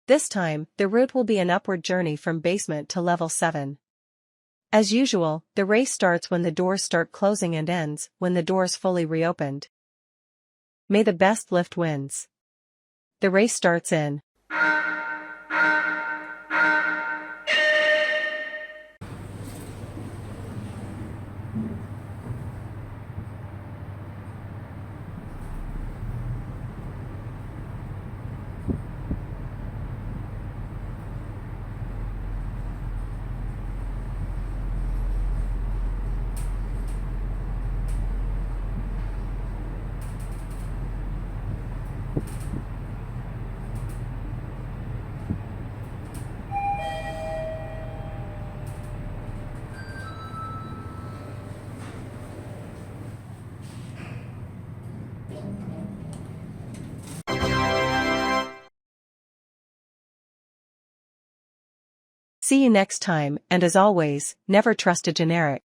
This time, the route will be an upward journey from basement to level 7. As usual, the race starts when the doors start closing and ends when the doors fully reopened. May the best lift wins. The race starts in. See you next time, and as always, never trust a generic.